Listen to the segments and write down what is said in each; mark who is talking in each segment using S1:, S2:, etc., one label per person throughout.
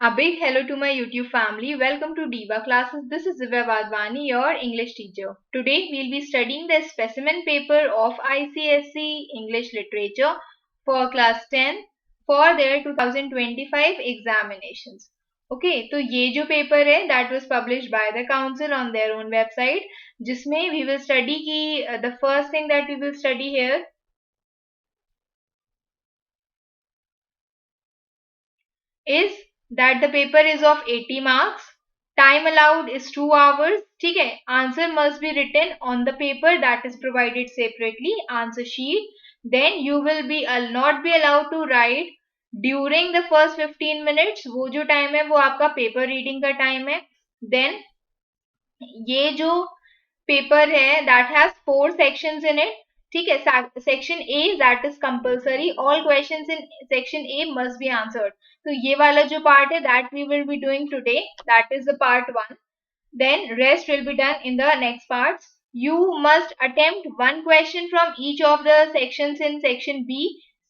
S1: A big hello to my YouTube family. Welcome to Diva Classes. This is Divya Vadvani, your English teacher. Today we'll be studying the specimen paper of ICSE English Literature for class 10 for their 2025 examinations. Okay, तो ये जो paper है that was published by the council on their own website, जिसमें we will study की the first thing that we will study here is that the paper is of 80 marks. Time allowed is 2 hours. ठीक है, answer must be written on the paper that is provided separately, answer sheet. Then you will be not be allowed to write during the first 15 minutes. वो जो time है वो आपका paper reading का time है. Then ये जो paper है that has 4 sections in it. ठीक है, section A that is compulsory. All questions in section A must be answered. तो ये वाला जो पार्ट है that we will be doing today, that is the part 1. Then rest will be done in the next parts. You must attempt one question from each of the sections in section B,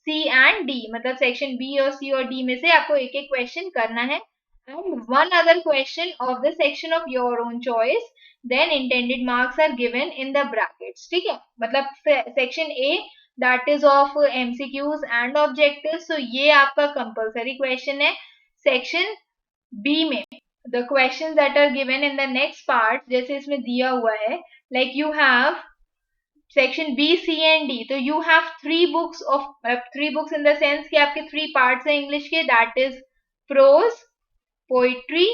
S1: C and D. मतलब section B और C और D में से आपको एक एक question करना है. And one other question of the section of your own choice. Then intended marks are given in the brackets. ठीक है, मतलब section A that is of MCQs and objectives. So ये आपका compulsory question है. Section B में the questions that are given in the next part, जैसे इसमें दिया हुआ है, like you have section B, C and D. तो you have three books in the sense कि आपके 3 parts हैं English के, that is prose, poetry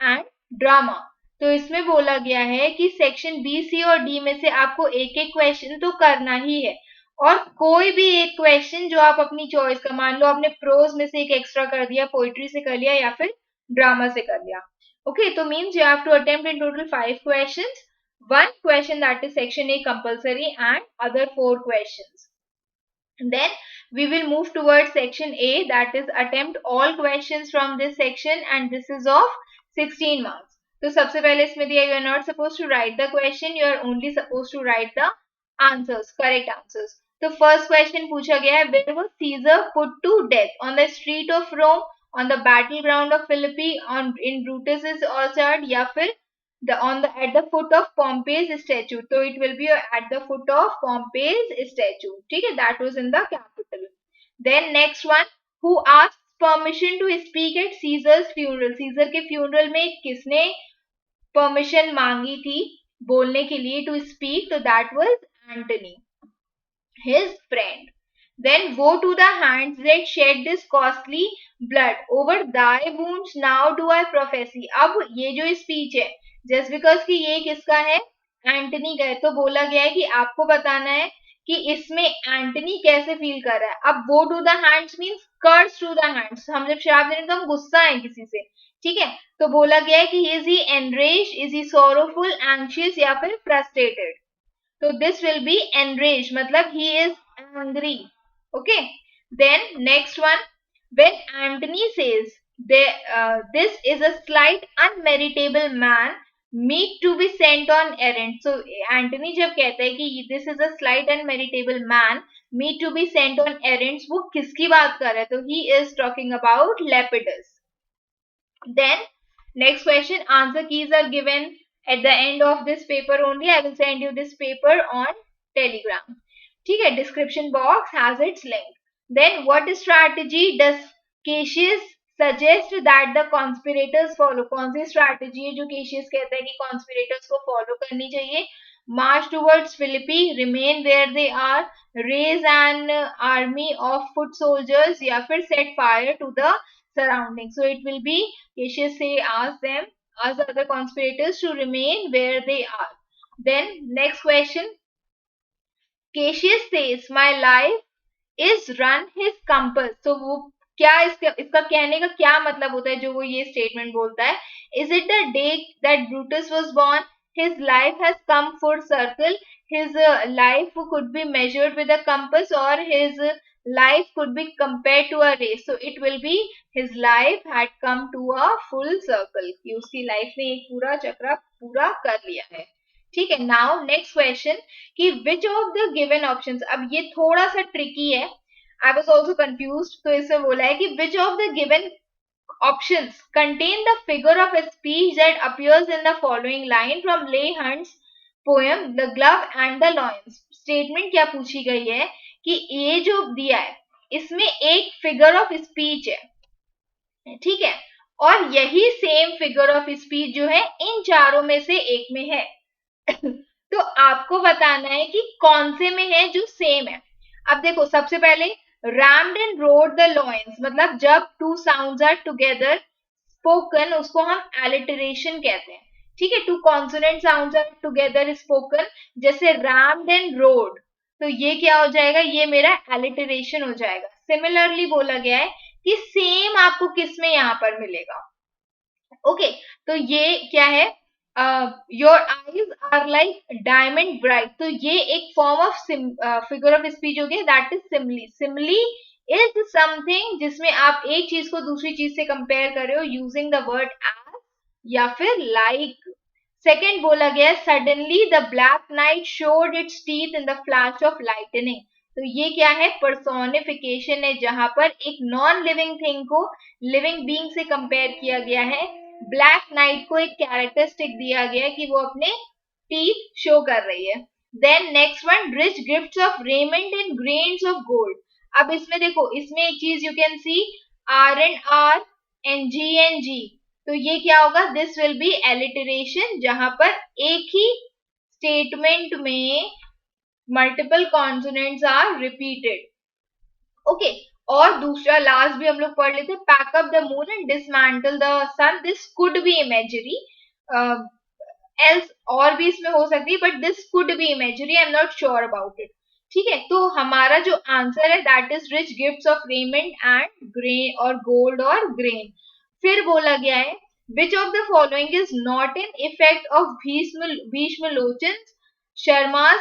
S1: and drama. तो इसमें बोला गया है कि सेक्शन बी, सी और डी में से आपको एक एक क्वेश्चन तो करना ही है, और कोई भी एक क्वेश्चन जो आप अपनी चॉइस का, मान लो आपने प्रोज में से एक एक्स्ट्रा कर दिया, पोइट्री से कर लिया या फिर ड्रामा से कर लिया. ओके, तो means you have to attempt in total 5 questions. 1 question that is section A compulsory and other 4 questions. Then we will move towards section A, that is attempt all questions from this section, and this is of 16 marks. तो सबसे पहले इसमें दिया you are not supposed to write the question, you are only supposed to write the answers, correct answers. तो first question पूछा गया है, where was Caesar put to death? On the street of Rome, on the battleground of Philippi, in Brutus's orchard, या फिर at the foot of Pompey's statue. So it will be at the foot of Pompey's statue. ठीक है, that was in the capital. Then next one, who asked permission to speak at Caesar's funeral? Caesar के funeral में किसने permission मांगी थी बोलने के लिए to speak? तो that was Antony, his friend. Then woe to the hands that shed this costly blood. Over thy wounds now do I prophesy. अब ये जो स्पीच है, जस्ट बिकॉज कि ये किसका है, एंटनी का है, तो बोला गया है कि आपको बताना है कि इसमें एंटनी कैसे फील कर रहा है. अब वो to the hands means curse to the hands. हम जब शराब दे रहे हैं तो हम गुस्सा है किसी से, ठीक है, तो बोला गया है कि is he enraged, is he sorrowful, anxious या फिर फ्रस्ट्रेटेड. तो दिस विल बी एनरेज्ड, मतलब he is angry. Okay, then next one, when Antony says this is a slight unmeritable man meet to be sent on errand. So Antony जब कहता है कि this is a slight unmeritable man meet to be sent on errands, वो किसकी बात कर रहा है? तो he is talking about Lepidus. Then next question, answer keys are given at the end of this paper only. I will send you this paper on Telegram. ठीक है, description box has its link. Then what strategy does Cassius suggest that the conspirators follow? कौन सी strategy है जो caseous कहता है कि conspirators को फॉलो करनी चाहिए? March towards Philippi, remain where they are, raise an army of foot soldiers, या फिर set fire to the surrounding. So it will be Cassius से ask them, ask the other conspirators to remain where they are. Then next question, Cassius says my life is run his compass. तो वो क्या इसका कहने का क्या मतलब होता है जो वो ये स्टेटमेंट बोलता है? Is it the day that Brutus was born? His life has come full circle. His life could be measured with a compass, or his life could be compared to a race. So it will be his life had come to a full circle. कि उसकी life ने एक पूरा चक्रा पूरा कर लिया है. ठीक है, नाउ नेक्स्ट क्वेश्चन कि विच ऑफ द गिवन ऑप्शंस. अब ये थोड़ा सा ट्रिकी है, आई वाज आल्सो कंफ्यूज्ड. तो इससे बोला है कि विच of the given Options: contain the figure of a speech that appears in the following line from Leigh Hunt's poem The Glove and the Lions. Statement क्या पूछी गई है कि ये जो दिया है इसमें एक फिगर ऑफ स्पीच है, ठीक है, और यही सेम फिगर ऑफ स्पीच जो है इन चारों में से एक में है। तो आपको बताना है कि कौन से में है जो सेम है। अब देखो, सबसे पहले rammed and rode the lions, मतलब जब two sounds are together spoken उसको हम एलिटरेशन कहते हैं, ठीक है। Two consonant sounds are together spoken, जैसे रैम्ड एंड रोड, तो ये क्या हो जाएगा, ये मेरा एलिटरेशन हो जाएगा। सिमिलरली बोला गया है कि सेम आपको किस में यहां पर मिलेगा। ओके, तो ये क्या है, your eyes are like diamond bright, तो ये एक form of figure of speech हो गया, that is simile. Simile is something जिसमें आप एक चीज को दूसरी चीज से कंपेयर कर रहे हो यूजिंग द वर्ड एज या फिर लाइक। सेकेंड बोला गया suddenly the black night showed it's teeth in the flash of lightning, तो ये क्या है, पर्सोनिफिकेशन है, जहां पर एक नॉन लिविंग थिंग को लिविंग बीइंग से कंपेयर किया गया है। ब्लैक नाइट को एक कैरेक्टरिस्टिक दिया गया है कि वो अपने टीथ शो कर रही है। Then next one, rich gifts of raiment in grains of gold. अब इसमें देखो, इसमें एक चीज you can see R and G, तो ये क्या होगा, दिस विल बी एलिटरेशन, जहां पर एक ही स्टेटमेंट में multiple consonants are repeated. Okay, और दूसरा लास्ट भी हम लोग पढ़ लेते, pack up the moon and dismantle the sun, this could be imagery, else और भी इसमें हो सकती है, but this could be imagery, I am not sure about it, ठीक है। तो हमारा जो आंसर है that is rich gifts of raiment and grain और गोल्ड और ग्रेन। फिर बोला गया है which of the following is not in effect of Bhishmalochan शर्मा's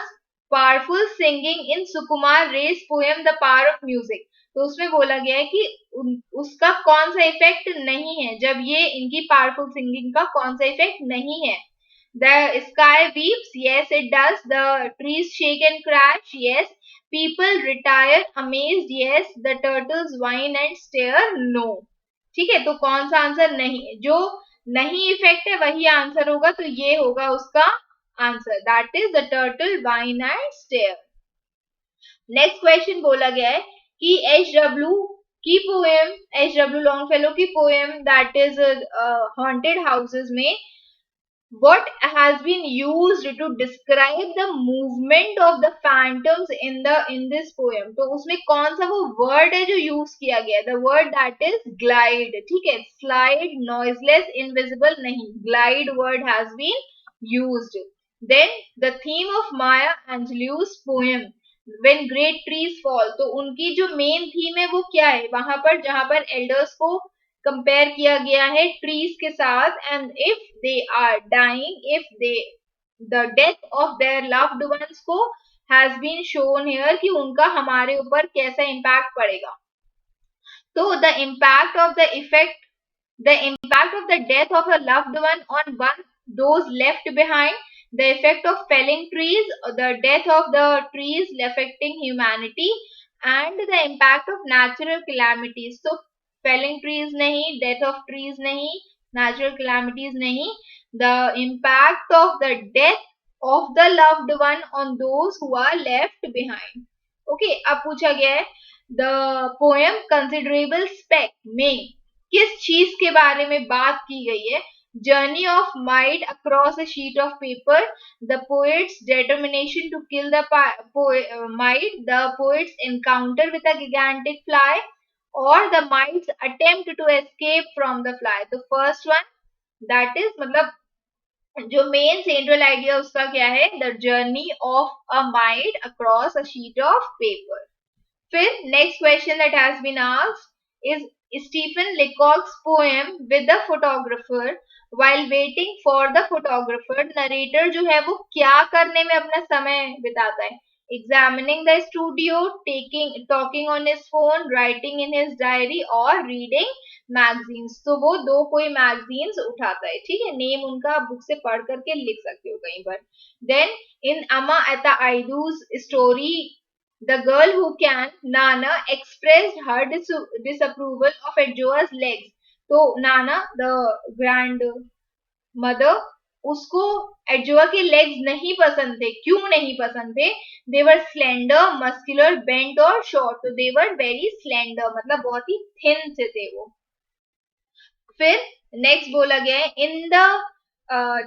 S1: powerful singing in Sukumar Ray's poem the power of music, तो उसमें बोला गया है कि उसका कौन सा इफेक्ट नहीं है, जब ये इनकी पावरफुल सिंगिंग का कौन सा इफेक्ट नहीं है। The sky weeps, yes it does. The trees shake and crash, yes. People retire amazed, yes. The turtles whine and stare, no. ठीक है, तो कौन सा आंसर नहीं है, जो नहीं इफेक्ट है वही आंसर होगा, तो ये होगा उसका answer, that is the turtle vine and stair. Next question बोला गया है कि एच डब्ल्यू लॉन्गफेलो की poem that is haunted houses में what has been used to describe the movement of the phantoms in this poem, तो उसमें कौन सा वो वर्ड है जो यूज किया गया है, the word that is glide, ठीक है, slide, noiseless, invisible नहीं, glide word has been used. Then the theme of Maya Angelou's poem when great trees fall, तो उनकी जो मेन थीम है वो क्या है, वहां पर जहां पर एल्डर्स को कंपेयर किया गया है ट्रीज के साथ, and if they are dying, if they the death of their loved ones को हैज बीन शोन हियर कि उनका हमारे ऊपर कैसा इम्पैक्ट पड़ेगा। तो the impact of the death of a loved one on one those left behind, the effect of felling trees, the death of the trees affecting humanity, and the impact of natural calamities. So felling trees नहीं, death of trees नहीं, natural calamities नहीं, the impact of the death of the loved one on those who are left behind. Okay, अब पूछा गया है the poem considerable speck में किस चीज के बारे में बात की गई है, journey of might across a sheet of paper, the poet's determination to kill the might, the poet's encounter with a gigantic fly, or the might's attempt to escape from the fly. तो first one that is मतलब जो main central idea उसका क्या है, the journey of a mite across a sheet of paper. फिर next question that has been asked is Stephen Leacock's poem with the photographer. While waiting for the photographer, narrator जो है वो क्या करने में अपना समय बिताता है, examining the studio, talking on his phone, writing in his diary or reading magazines. तो वो दो कोई magazines उठाता है, ठीक है, नेम उनका बुक से पढ़ करके लिख सकते हो कहीं पर। Then in Amma Ata Aidu's story The Girl Who Can, Nana expressed her disapproval of Adjoa's legs. तो नाना द ग्रैंड मदर, उसको एडजुआ के लेग्स नहीं पसंद थे. क्यों नहीं पसंद थे? दे वर स्लेंडर, मस्कुलर, बेंट और शॉर्ट. तो दे वर वेरी स्लेंडर, मतलब बहुत ही थिन से थे वो. फिर नेक्स्ट बोला गया है in the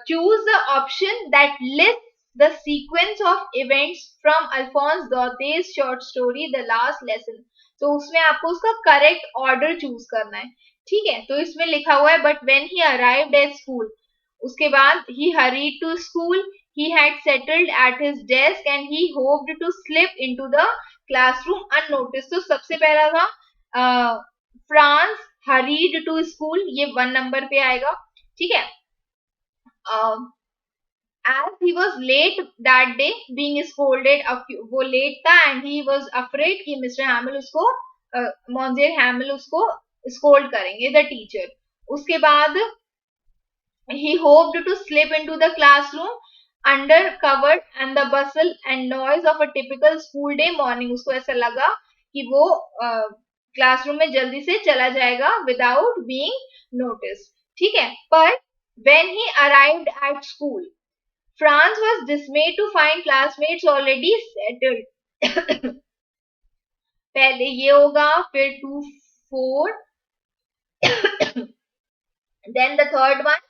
S1: choose the option that list the sequence of events from Alphonse Daudet's short story the last lesson. तो उसमें आपको उसका करेक्ट ऑर्डर चूज करना है. ठीक है, तो इसमें लिखा हुआ है but when he arrived at school, उसके बाद he hurried to school, he had settled at his desk and he hoped to slip into the classroom unnoticed. तो सबसे पहला था फ्रांस हरीड टू स्कूल, ये 1 नंबर पे आएगा. ठीक है. as he was late that day being scolded, वो लेट था and he was afraid कि मिस्टर हैमिल उसको मॉन्जियर हैमिल उसको स्कोल्ड करेंगे, द टीचर. उसके बाद he hoped to slip into the classroom under cover and the bustle and noise of a typical school day morning. उसको ऐसा लगा कि वो क्लासरूम में जल्दी से चला जाएगा without being noticed. ठीक है, पर when he arrived at school, France was dismayed to find classmates already settled. पहले ये होगा, फिर 2 4, then the third one.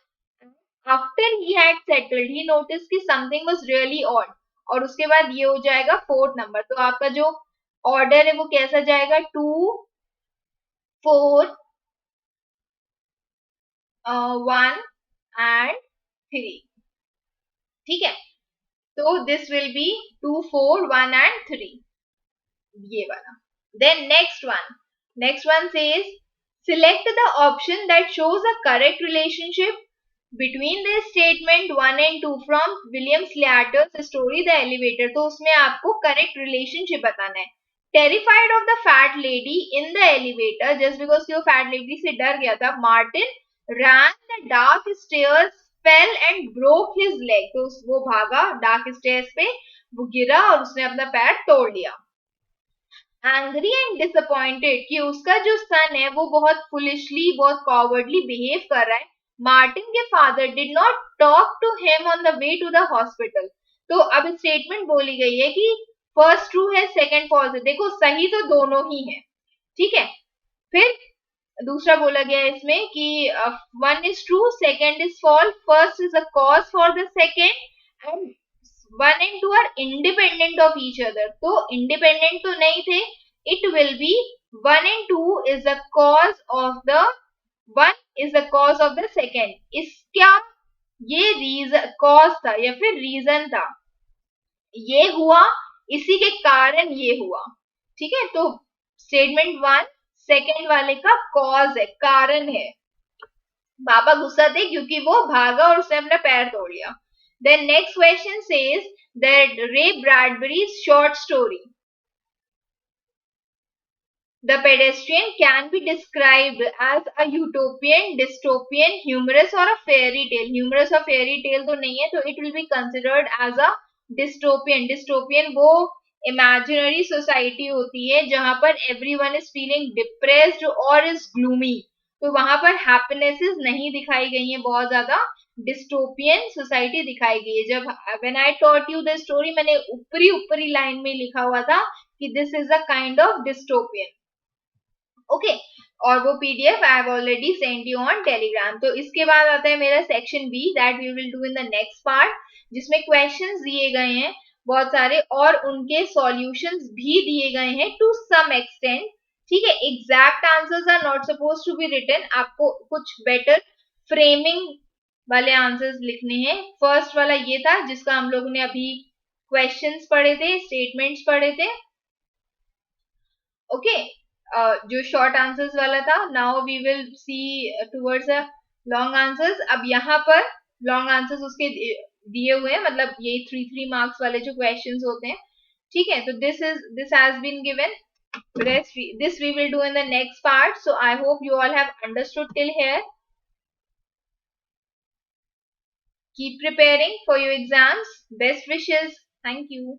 S1: After he had settled, he noticed कि something was really odd. और उसके बाद ये हो जाएगा 4th नंबर. तो आपका जो ऑर्डर है वो कैसा जाएगा? 2 4 1 and 3. ठीक है, तो दिस विल बी 2 4 1 and 3, ये वाला. Then next one says select the option that shows a correct relationship between the statement 1 and 2 from William Slatter's story The Elevator. तो उसमें आपको correct relationship बताना है. Terrified of the fat lady in the elevator, just because वो fat lady से डर गया था, Martin ran the dark stairs, fell and broke his leg. तो वो भागा dark stairs पे, वो गिरा और उसने अपना पैर तोड़ लिया. एंग्री एंड डिसअपॉइंटेड कि उसका जो सन है वो बहुत फुलिशली, बहुत कॉवर्डली बिहेव कर रहा है. मार्टिन के father did not talk to him on the way to the hospital. तो अब स्टेटमेंट बोली गई है कि फर्स्ट ट्रू है, सेकंड फॉल्स है. देखो सही तो दोनों ही है. ठीक है, फिर दूसरा बोला गया है इसमें कि 1 is true, second is false, first is a cause for the second, and 1 and 2 are independent of each other. तो independent तो नहीं थे. It will be 1 and 2 is the cause of the 1 is the cause of the second. इसका ये reason cause था या फिर reason था, ये हुआ, इसी के कारण ये हुआ. ठीक है, तो स्टेटमेंट 1 सेकेंड वाले का कॉज है, कारण है. पापा गुस्सा थे क्योंकि वो भागा और उसने अपना पैर तोड़ लिया. Then next question says that Ray Bradbury's short story The Pedestrian can be described as a utopian, dystopian, humorous or a fairy tale. Humorous or fairy tale तो नहीं है, तो it will be considered as a dystopian. Dystopian वो imaginary society होती है जहां पर everyone is feeling depressed or is gloomy. तो वहां पर हैप्पीनेसेस नहीं दिखाई गई है बहुत ज्यादा, डिस्टोपियन सोसाइटी दिखाई गई है. जब when I taught you the story, मैंने ऊपरी लाइन में लिखा हुआ था कि this is a kind of dystopian. Okay, और वो PDF I have already send you on Telegram. तो इसके बाद आता है मेरा section B, that we will do in the next part, जिसमें क्वेश्चंस दिए गए हैं बहुत सारे और उनके सॉल्यूशंस भी दिए गए हैं टू सम एक्सटेंट. ठीक है, exact answers are not suppose to be written. आपको कुछ बेटर फ्रेमिंग वाले आंसर्स लिखने हैं. फर्स्ट वाला ये था जिसका हम लोगों ने अभी क्वेश्चंस पढ़े थे, स्टेटमेंट्स पढ़े थे. ओके, जो शॉर्ट आंसर्स वाला था. Now we will see towards a long answers. अब यहाँ पर लॉन्ग आंसर्स उसके दिए हुए हैं, मतलब ये 3 मार्क्स वाले जो क्वेश्चंस होते हैं. ठीक है, तो this has been given. This we will do in the next part. So I hope you all have understood till here. Keep preparing for your exams. Best wishes. Thank you.